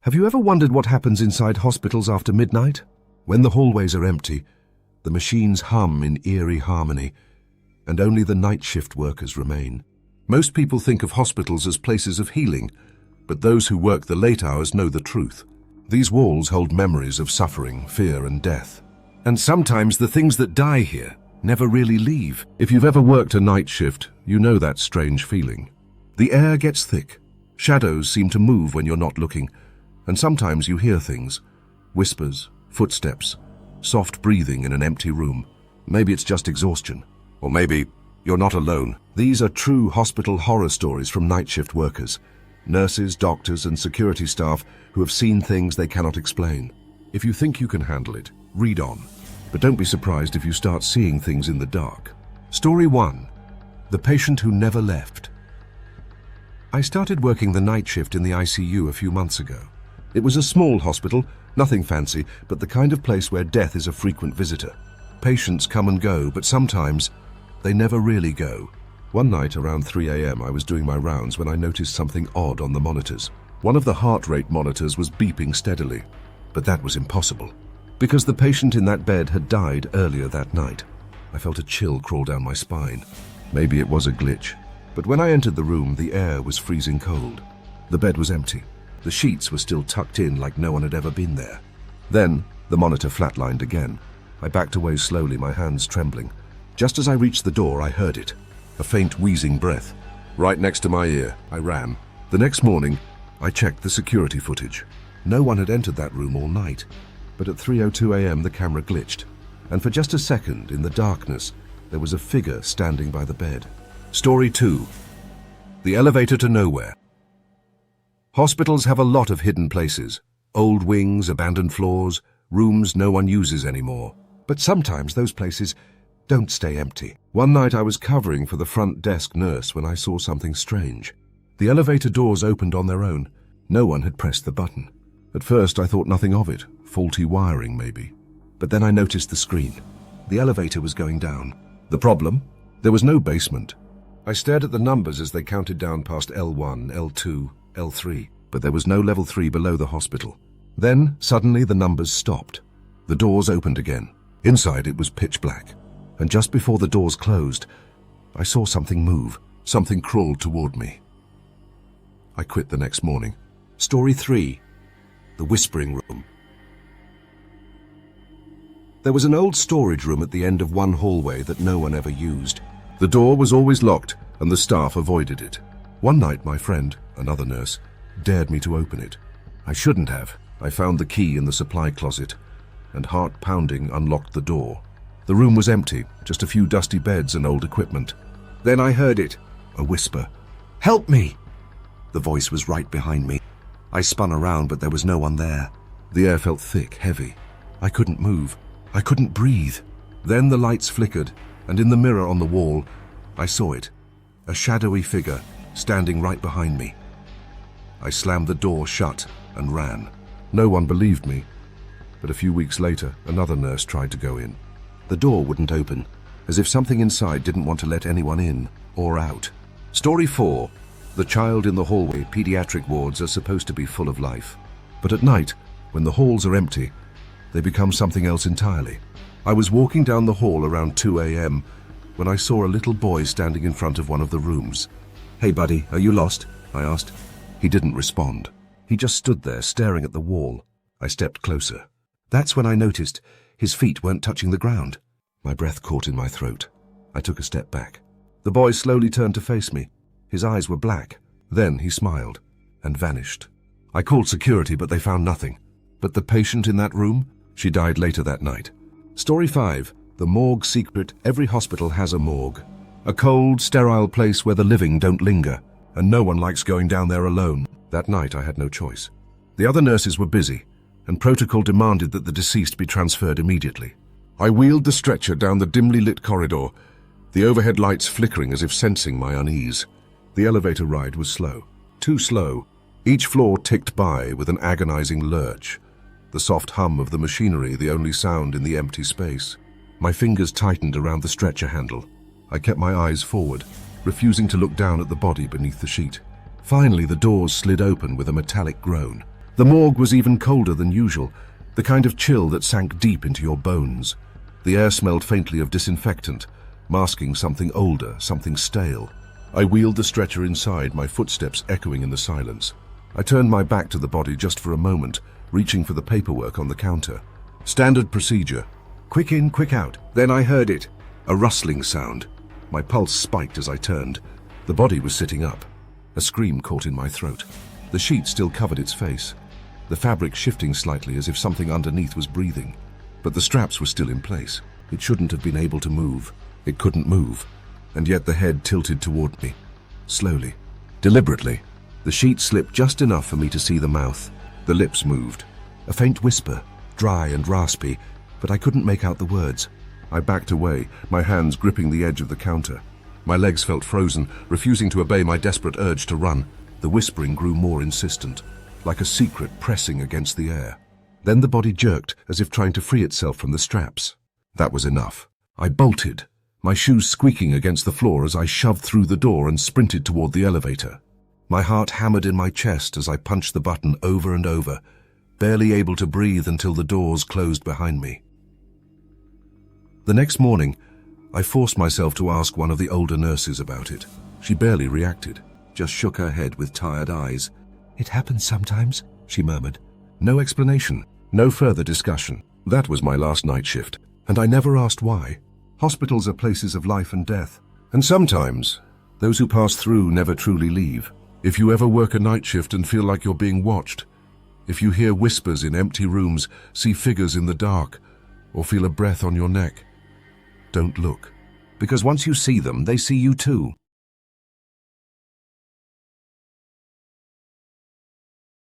Have you ever wondered what happens inside hospitals after midnight? When the hallways are empty, the machines hum in eerie harmony, and only the night shift workers remain. Most people think of hospitals as places of healing, but those who work the late hours know the truth. These walls hold memories of suffering, fear, and death. And sometimes the things that die here never really leave. If you've ever worked a night shift, you know that strange feeling. The air gets thick. Shadows seem to move when you're not looking, and sometimes you hear things. Whispers, footsteps, soft breathing in an empty room. Maybe it's just exhaustion. Or maybe you're not alone. These are true hospital horror stories from night shift workers. Nurses, doctors, and security staff who have seen things they cannot explain. If you think you can handle it, read on. But don't be surprised if you start seeing things in the dark. Story 1. The Patient Who Never Left. I started working the night shift in the ICU a few months ago. It was a small hospital, nothing fancy, but the kind of place where death is a frequent visitor. Patients come and go, but sometimes they never really go. One night around 3 a.m. I was doing my rounds when I noticed something odd on the monitors. One of the heart rate monitors was beeping steadily, but that was impossible, because the patient in that bed had died earlier that night. I felt a chill crawl down my spine. Maybe it was a glitch. But when I entered the room, the air was freezing cold. The bed was empty. The sheets were still tucked in like no one had ever been there. Then the monitor flatlined again. I backed away slowly, my hands trembling. Just as I reached the door, I heard it. A faint wheezing breath. Right next to my ear, I ran. The next morning, I checked the security footage. No one had entered that room all night. But at 3:02 a.m. the camera glitched. And for just a second, in the darkness, there was a figure standing by the bed. Story 2. The Elevator to Nowhere. Hospitals have a lot of hidden places. Old wings, abandoned floors, rooms no one uses anymore. But sometimes those places don't stay empty. One night I was covering for the front desk nurse when I saw something strange. The elevator doors opened on their own. No one had pressed the button. At first I thought nothing of it, faulty wiring maybe. But then I noticed the screen. The elevator was going down. The problem? There was no basement. I stared at the numbers as they counted down past L1, L2, L3, but there was no level 3 below the hospital. Then, suddenly, the numbers stopped. The doors opened again. Inside, it was pitch black. And just before the doors closed, I saw something move. Something crawled toward me. I quit the next morning. Story 3. The Whispering Room. There was an old storage room at the end of one hallway that no one ever used. The door was always locked, and the staff avoided it. One night, my friend, another nurse, dared me to open it. I shouldn't have. I found the key in the supply closet, and heart-pounding unlocked the door. The room was empty, just a few dusty beds and old equipment. Then I heard it, a whisper. "Help me!" The voice was right behind me. I spun around, but there was no one there. The air felt thick, heavy. I couldn't move. I couldn't breathe. Then the lights flickered, and in the mirror on the wall, I saw it, a shadowy figure standing right behind me. I slammed the door shut and ran. No one believed me, but a few weeks later, another nurse tried to go in. The door wouldn't open, as if something inside didn't want to let anyone in or out. Story 4. The child in the hallway. Pediatric wards are supposed to be full of life. But at night, when the halls are empty, they become something else entirely. I was walking down the hall around 2 a.m. when I saw a little boy standing in front of one of the rooms. "Hey buddy, are you lost?" I asked. He didn't respond. He just stood there staring at the wall. I stepped closer. That's when I noticed his feet weren't touching the ground. My breath caught in my throat. I took a step back. The boy slowly turned to face me. His eyes were black. Then he smiled and vanished. I called security, but they found nothing. But the patient in that room? She died later that night. Story 5. The morgue secret. Every hospital has a morgue. A cold, sterile place where the living don't linger, and no one likes going down there alone. That night I had no choice. The other nurses were busy, and protocol demanded that the deceased be transferred immediately. I wheeled the stretcher down the dimly lit corridor, the overhead lights flickering as if sensing my unease. The elevator ride was slow. Too slow. Each floor ticked by with an agonizing lurch. The soft hum of the machinery the only sound in the empty space. My fingers tightened around the stretcher handle. I kept my eyes forward, refusing to look down at the body beneath the sheet. Finally, the doors slid open with a metallic groan. The morgue was even colder than usual, the kind of chill that sank deep into your bones. The air smelled faintly of disinfectant, masking something older, something stale. I wheeled the stretcher inside, my footsteps echoing in the silence. I turned my back to the body just for a moment, reaching for the paperwork on the counter. Standard procedure. Quick in, quick out. Then I heard it. A rustling sound. My pulse spiked as I turned. The body was sitting up. A scream caught in my throat. The sheet still covered its face, the fabric shifting slightly as if something underneath was breathing. But the straps were still in place. It shouldn't have been able to move. It couldn't move. And yet the head tilted toward me. Slowly. Deliberately. The sheet slipped just enough for me to see the mouth. The lips moved. A faint whisper, dry and raspy, but I couldn't make out the words. I backed away, my hands gripping the edge of the counter. My legs felt frozen, refusing to obey my desperate urge to run. The whispering grew more insistent, like a secret pressing against the air. Then the body jerked, as if trying to free itself from the straps. That was enough. I bolted, my shoes squeaking against the floor as I shoved through the door and sprinted toward the elevator. My heart hammered in my chest as I punched the button over and over, barely able to breathe until the doors closed behind me. The next morning, I forced myself to ask one of the older nurses about it. She barely reacted, just shook her head with tired eyes. "It happens sometimes," she murmured. No explanation, no further discussion. That was my last night shift, and I never asked why. Hospitals are places of life and death, and sometimes those who pass through never truly leave. If you ever work a night shift and feel like you're being watched, if you hear whispers in empty rooms, see figures in the dark, or feel a breath on your neck, don't look. Because once you see them, they see you too.